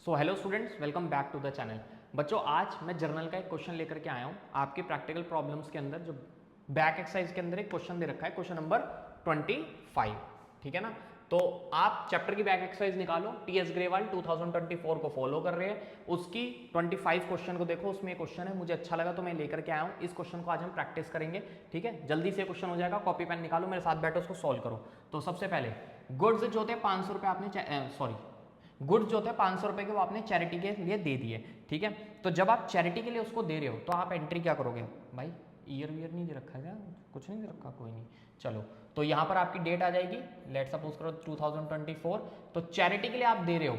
So hello students, welcome back to the channel. बच्चों, आज मैं जर्नल का एक क्वेश्चन लेकर के आया हूँ। आपके प्रैक्टिकल प्रॉब्लम्स के अंदर जो बैक एक्सरसाइज के अंदर एक क्वेश्चन दे रखा है, क्वेश्चन नंबर 25, ठीक है ना। तो आप चैप्टर की बैक एक्सरसाइज निकालो। टीएस ग्रेवाल 2024 को फॉलो कर रहे हैं, उसकी 25 क्वेश्चन को देखो। उसमें क्वेश्चन है, मुझे अच्छा लगा तो मैं लेकर के आया हूँ। इस क्वेश्चन को आज हम प्रैक्टिस करेंगे, ठीक है। जल्दी से क्वेश्चन हो जाएगा, कॉपी पेन निकालो, मेरे साथ बैठो, उसको सॉल्व करो। तो सबसे पहले गुड्स जो होते हैं 500 रुपये आपने गुड्स जो होते हैं 500 रुपए के, वो आपने चैरिटी के लिए दे दिए, ठीक है। तो जब आप चैरिटी के लिए उसको दे रहे हो तो आप एंट्री क्या करोगे भाई? ईयर वीयर नहीं दे रखा है क्या? कुछ नहीं दे रखा, कोई नहीं, चलो। तो यहाँ पर आपकी डेट आ जाएगी, लेट सपोज करो 2024। तो चैरिटी के लिए आप दे रहे हो,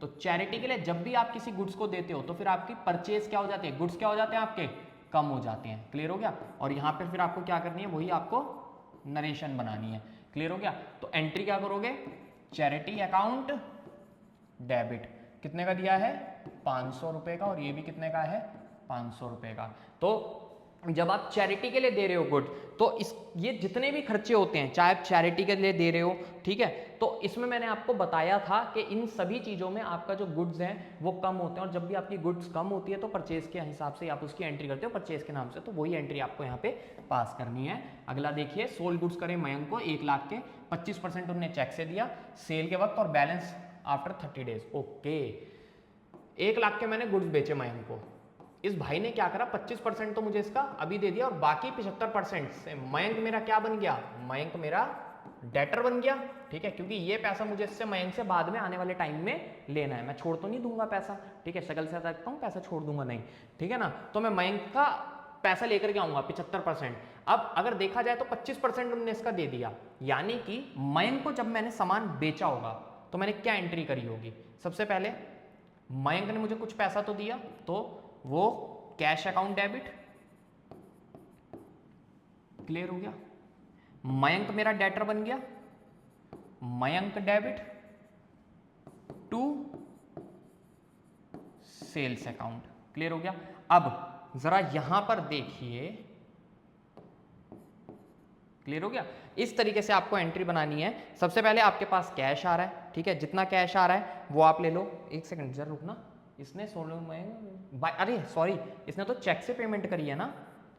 तो चैरिटी के लिए जब भी आप किसी गुड्स को देते हो तो फिर आपकी परचेज क्या हो जाती है, गुड्स क्या हो जाते हैं आपके, कम हो जाते हैं। क्लियर हो गया? और यहाँ पर फिर आपको क्या करनी है, वही आपको नरेशन बनानी है। क्लियर हो गया? तो एंट्री क्या करोगे, चैरिटी अकाउंट डेबिट, कितने का दिया है, 500 रुपए का, और ये भी कितने का है, 500 रुपए का। तो जब आप चैरिटी के लिए दे रहे हो गुड, तो ये जितने भी खर्चे होते हैं, चाहे आप चैरिटी के लिए दे रहे हो, ठीक है, तो इसमें मैंने आपको बताया था कि इन सभी चीजों में आपका जो गुड्स हैं वो कम होते हैं, और जब भी आपकी गुड्स कम होती है तो परचेज के हिसाब से आप उसकी एंट्री करते हो परचेज के नाम से, तो वही एंट्री आपको यहाँ पे पास करनी है। अगला देखिए, सोल्ड गुड्स करें मयंक को 1 लाख के, 25% उन्होंने चेक से दिया सेल के वक्त, और balance after 30 days. Okay, 1 lakh के मैंने गुड्स बेचे मयंक को। इस भाई ने क्या करा, 25% तो मुझे इसका अभी दे दिया, और बाकी 75% से मयंक मेरा क्या बन गया, मयंक मेरा डेटर बन गया, ठीक है। क्योंकि ये पैसा मुझे इससे मयंक से बाद में आने वाले टाइम में लेना है, मैं छोड़ तो नहीं दूंगा पैसा, ठीक है। शक्ल से रखता हूँ, पैसा छोड़ दूंगा नहीं, ठीक है ना। तो मैं मयंक का पैसा लेकर के आऊंगा 75%। अब अगर देखा जाए तो 25% उन्होंने इसका दे दिया, यानी कि मयंक को जब मैंने सामान बेचा होगा तो मैंने क्या एंट्री करी होगी। सबसे पहले मयंक ने मुझे कुछ पैसा तो दिया, तो वो कैश अकाउंट डेबिट, क्लियर हो गया। मयंक मेरा डेटर बन गया, Mayank debit to sales account, clear हो गया। अब जरा यहां पर देखिए, क्लियर हो गया। इस तरीके से आपको एंट्री बनानी है। सबसे पहले आपके पास कैश आ रहा है, ठीक है, जितना कैश आ रहा है वो आप ले लो। एक सेकंड जरा रुकना, इसने 16 में अरे सॉरी, इसने तो चेक से पेमेंट करी है ना,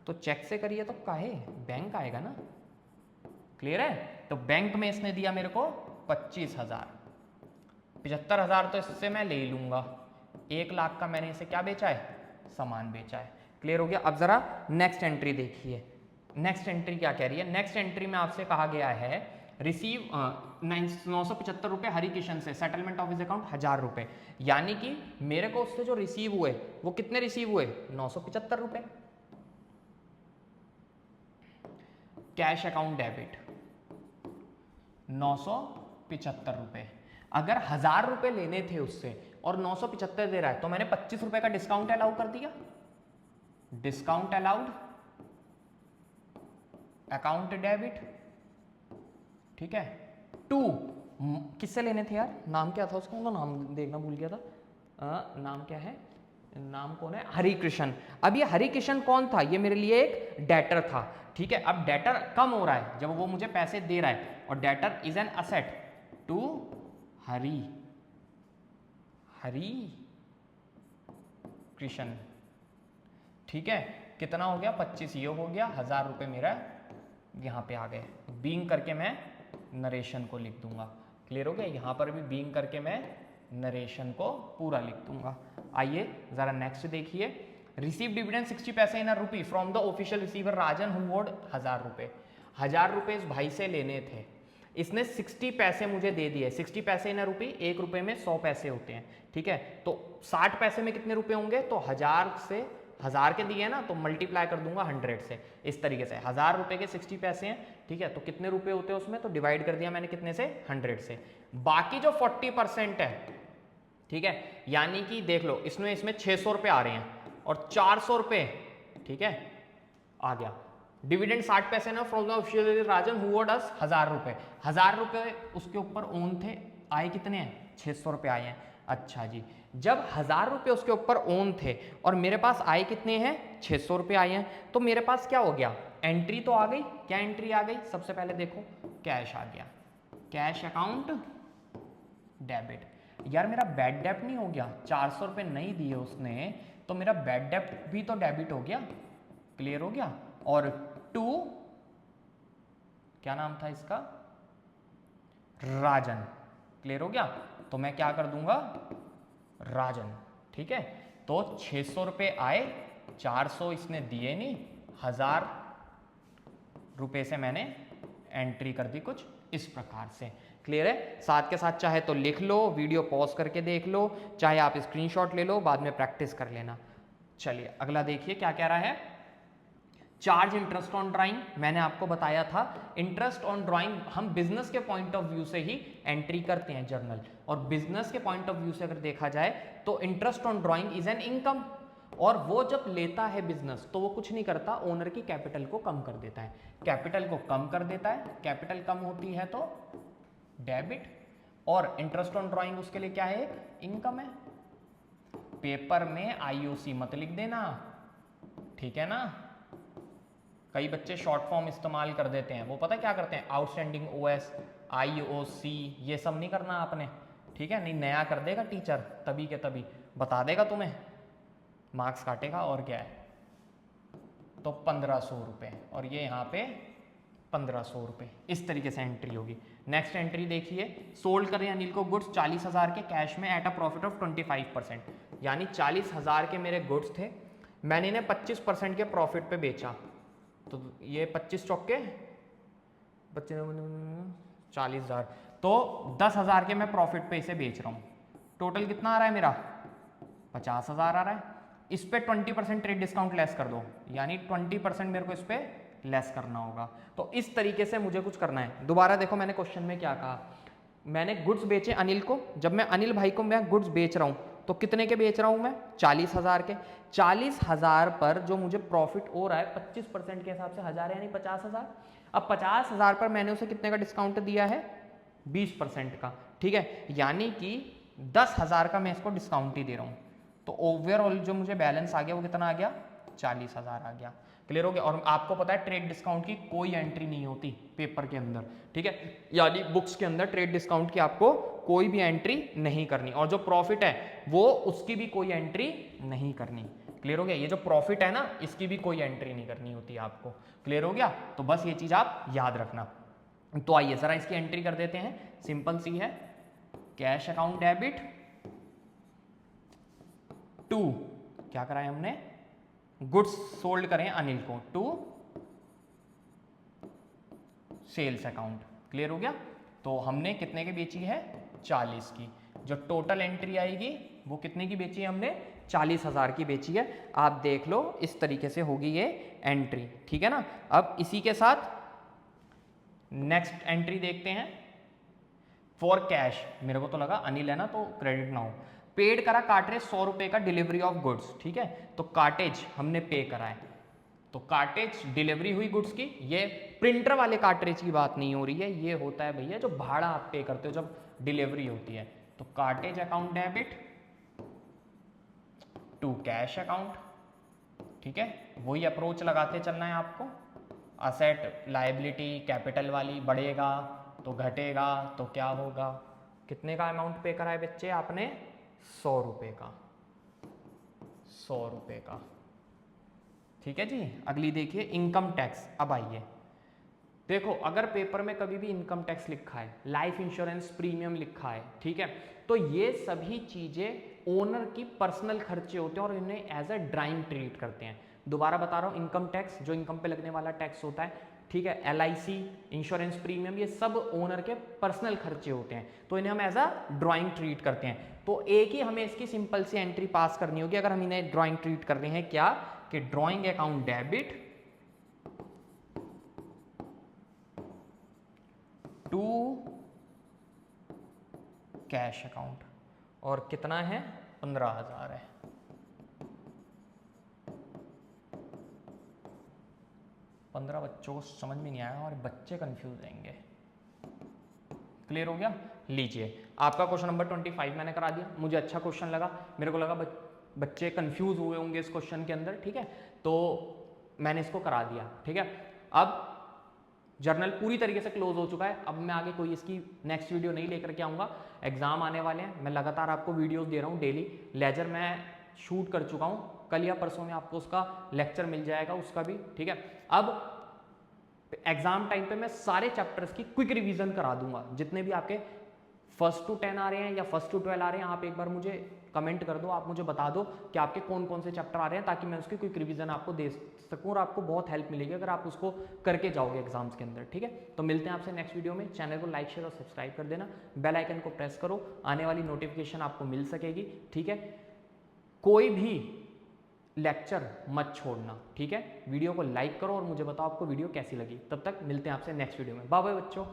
तो चेक से करी है तो काहे बैंक आएगा ना, क्लियर है। तो बैंक में इसने दिया मेरे को 25,000, 75,000 तो इससे मैं ले लूंगा। 1 लाख का मैंने इसे क्या बेचा है, सामान बेचा है। क्लियर हो गया। अब जरा नेक्स्ट एंट्री देखिए, नेक्स्ट एंट्री क्या कह रही है। नेक्स्ट एंट्री में आपसे कहा गया है रिसीव 975 रुपए हरिकिशन से, सेटलमेंट ऑफ हिज अकाउंट 1000 रुपए, यानी कि मेरे को उससे जो रिसीव हुए वो कितने रिसीव हुए, 975 रुपए। कैश अकाउंट डेबिट 975 रुपए। अगर 1000 रुपए लेने थे उससे और 975 दे रहा है, तो मैंने 25 रुपए का डिस्काउंट अलाउ कर दिया, डिस्काउंट अलाउड अकाउंट डेबिट, ठीक है, टू किससे लेने थे यार, नाम क्या था उसका, तो नाम देखना भूल गया था। नाम क्या है, नाम कौन है, हरिकृष्ण। अब ये हरिकृष्ण कौन था, ये मेरे लिए एक डेटर था, ठीक है। अब डेटर कम हो रहा है जब वो मुझे पैसे दे रहा है, और debtor is an asset to Hari Krishna, ठीक है। कितना हो गया, 25, ये हो गया 1000 रुपए मेरा यहां पे आ गए। बीइंग करके मैं नरेशन को लिख दूंगा, क्लियर हो गया। यहां पर भी बीइंग करके मैं नरेशन को पूरा लिख दूंगा। आइए जरा नेक्स्ट देखिए, रिसीव डिविडेंड 60 पैसे in a rupee from the official receiver Rajan who owed 1000 रुपए। 1000 रुपए इस भाई से लेने थे, इसने 60 पैसे मुझे दे दिए। 60 पैसे इन अ रुपी, 1 रुपए में 100 पैसे होते हैं, ठीक है। तो 60 पैसे में कितने रुपए होंगे, तो 1000 से 1000 के दिए ना, तो मल्टीप्लाई कर दूंगा 100 से। इस तरीके से 1000 रुपए के 60 पैसे हैं, ठीक है। तो कितने रुपए होते हैं उसमें, तो डिवाइड कर दिया मैंने कितने से, 100 से। बाकी जो 40% है, ठीक है, यानी कि देख लो, इसमें 600 रुपए आ रहे हैं और 400 रुपए, ठीक है, आ गया। डिविडेंड 60 पैसे ना from the official Rajan who वोड अस 1000 रुपए। 1000 रुपए उसके ऊपर ओन थे, आए कितने हैं, 600 रुपए आए हैं। अच्छा जी, जब 1000 रुपए उसके ऊपर ओन थे और मेरे पास आए कितने हैं, 600 रुपए आए हैं, तो मेरे पास क्या हो गया, एंट्री तो आ गई। क्या एंट्री आ गई, सबसे पहले देखो कैश आ गया, कैश अकाउंट डेबिट। यार मेरा बैड डेप्ट नहीं हो गया, 400 रुपये नहीं दिए उसने, तो मेरा बैड डेप्ट भी तो डेबिट हो गया। क्लियर हो गया। और टू, क्या नाम था इसका, राजन। क्लियर हो गया। तो मैं क्या कर दूंगा, राजन। ठीक है, तो 600 रुपये आए, 400 इसने दिए नहीं, 1000 रुपये से मैंने एंट्री कर दी कुछ इस प्रकार से। क्लियर है। साथ के साथ चाहे तो लिख लो, वीडियो पॉज करके देख लो, चाहे आप स्क्रीनशॉट ले लो, बाद में प्रैक्टिस कर लेना। चलिए अगला देखिए क्या कह रहा है। चार्ज इंटरेस्ट ऑन ड्राइंग, मैंने आपको बताया था इंटरेस्ट ऑन ड्राइंग हम बिजनेस के पॉइंट ऑफ व्यू से ही एंट्री करते हैं जर्नल, और बिजनेस के पॉइंट ऑफ व्यू से अगर देखा जाए तो interest on drawing is an income, और वो जब लेता है बिजनेस तो वो कुछ नहीं करता, ओनर की कैपिटल को कम कर देता है। कैपिटल को कम कर देता है, कैपिटल कम होती है तो डेबिट, और इंटरेस्ट ऑन ड्राइंग उसके लिए क्या है, एक इनकम है। पेपर में आईओसी मत लिख देना, ठीक है ना। कई बच्चे शॉर्ट फॉर्म इस्तेमाल कर देते हैं, वो पता क्या करते हैं, आउटस्टैंडिंग ओएस, आईओसी, ये सब नहीं करना आपने, ठीक है। नहीं, नया कर देगा टीचर, तभी के तभी बता देगा तुम्हें, मार्क्स काटेगा और क्या है। तो 1500 रुपये, और ये यहाँ पे 1500 रुपये, इस तरीके से एंट्री होगी। नेक्स्ट एंट्री देखिए, सोल्ड करें अनिल को गुड्स 40,000 के कैश में एट अ प्रॉफिट ऑफ 25%, यानी 40,000 के मेरे गुड्स थे, मैंने इन्हें 25% के प्रॉफिट पे बेचा, तो ये 25 चौके 40,000, तो 10,000 के मैं प्रॉफिट पे इसे बेच रहा हूँ। टोटल कितना आ रहा है मेरा, 50,000 आ रहा है। इस पे 20% ट्रेड डिस्काउंट लेस कर दो, यानी 20% मेरे को इस पे लेस करना होगा। तो इस तरीके से मुझे कुछ करना है। दोबारा देखो मैंने क्वेश्चन में क्या कहा, मैंने गुड्स बेचे अनिल को, जब मैं अनिल भाई को मैं गुड्स बेच रहा हूँ तो कितने के बेच रहा हूँ मैं, 40,000 के। 40,000 पर जो मुझे प्रॉफिट हो रहा है 25% के हिसाब से 1000 यानी 50,000। अब 50,000 पर मैंने उसे कितने का डिस्काउंट दिया है, 20% का, ठीक है, यानी कि 10,000 का मैं इसको डिस्काउंट ही दे रहा हूँ। तो ओवरऑल जो मुझे बैलेंस आ गया वो कितना आ गया, 40,000 आ गया। क्लियर हो गया। और आपको पता है ट्रेड डिस्काउंट की कोई एंट्री नहीं होती पेपर के अंदर, ठीक है, यानी बुक्स के अंदर ट्रेड डिस्काउंट की आपको कोई भी एंट्री नहीं करनी, और जो प्रॉफिट है वो उसकी भी कोई एंट्री नहीं करनी। क्लियर हो गया। ये जो प्रॉफिट है ना, इसकी भी कोई एंट्री नहीं करनी होती है आपको। क्लियर हो गया। तो बस ये चीज आप याद रखना। तो आइए जरा इसकी एंट्री कर देते हैं, सिंपल सी है, कैश अकाउंट डेबिट टू, क्या करा है हमने, गुड्स सोल्ड करें अनिल को, टू सेल्स अकाउंट। क्लियर हो गया। तो हमने कितने की बेची है, 40 की। जो टोटल एंट्री आएगी वो कितने की बेची है हमने, 40,000 की बेची है। आप देख लो इस तरीके से होगी ये एंट्री, ठीक है ना। अब इसी के साथ नेक्स्ट एंट्री देखते हैं, फॉर कैश, मेरे को तो लगा अनिल है ना तो क्रेडिट ना हो। पेड करा कार्टेज 100 रुपए का डिलीवरी ऑफ गुड्स, ठीक है, तो कार्टेज हमने पे करा है, तो कार्टेज डिलीवरी हुई गुड्स की। ये प्रिंटर वाले कार्टेज की बात नहीं हो रही है, ये होता है भैया जो भाड़ा आप पे करते हो जब डिलीवरी होती है। तो cartage account debit to cash account, ठीक है, वही अप्रोच लगाते चलना है आपको। असेट लायबिलिटी कैपिटल वाली, बढ़ेगा तो घटेगा तो क्या होगा। कितने का अमाउंट पे करा है बच्चे आपने, 100 रुपए का, 100 रुपए का, ठीक है जी। अगली देखिए इनकम टैक्स। अब आइए देखो, अगर पेपर में कभी भी इनकम टैक्स लिखा है, लाइफ इंश्योरेंस प्रीमियम लिखा है, ठीक है, तो ये सभी चीजें ओनर की पर्सनल खर्चे होते हैं और इन्हें एज अ ड्राइंग ट्रीट करते हैं। दोबारा बता रहा हूँ, इनकम टैक्स जो इनकम पे लगने वाला टैक्स होता है, ठीक है, LIC, इंश्योरेंस प्रीमियम, ये सब ओनर के पर्सनल खर्चे होते हैं, तो इन्हें हम एज अ ड्राइंग ट्रीट करते हैं। तो एक ही हमें इसकी सिंपल सी एंट्री पास करनी होगी अगर हम इन्हें ड्राइंग ट्रीट कर रहे हैं, क्या कि drawing account debit to cash account, और कितना है, 15,000 है। पंद्रह बच्चों को समझ में नहीं आया और बच्चे कंफ्यूज रहेंगे। क्लियर हो गया। लीजिए आपका क्वेश्चन नंबर 25 मैंने करा दिया, मुझे अच्छा क्वेश्चन लगा, मेरे को लगा बच्चे कंफ्यूज हुए होंगे इस क्वेश्चन के अंदर, ठीक है, तो मैंने इसको करा दिया, ठीक है। अब जर्नल पूरी तरीके से क्लोज हो चुका है। अब मैं आगे कोई इसकी नेक्स्ट वीडियो नहीं लेकर के आऊँगा, एग्जाम आने वाले हैं, मैं लगातार आपको वीडियोस दे रहा हूँ डेली। लेजर मैं शूट कर चुका हूँ, कल या परसों में आपको उसका लेक्चर मिल जाएगा उसका भी, ठीक है। अब एग्जाम टाइम पे मैं सारे चैप्टर्स की क्विक रिवीजन करा दूंगा, जितने भी आपके 1st to 10 आ रहे हैं या 1st to 12 आ रहे हैं, आप एक बार मुझे कमेंट कर दो, आप मुझे बता दो कि आपके कौन कौन से चैप्टर आ रहे हैं, ताकि मैं उसकी क्विक रिवीजन आपको दे सकूं और आपको बहुत हेल्प मिलेगी अगर आप उसको करके जाओगे एग्जाम्स के अंदर, ठीक है। तो मिलते हैं आपसे नेक्स्ट वीडियो में। चैनल को लाइक शेयर और सब्सक्राइब कर देना, बेल आइकन को प्रेस करो, आने वाली नोटिफिकेशन आपको मिल सकेगी, ठीक है। कोई भी लेक्चर मत छोड़ना, ठीक है। वीडियो को लाइक करो और मुझे बताओ आपको वीडियो कैसी लगी। तब तक मिलते हैं आपसे नेक्स्ट वीडियो में। बाय बाय बच्चों।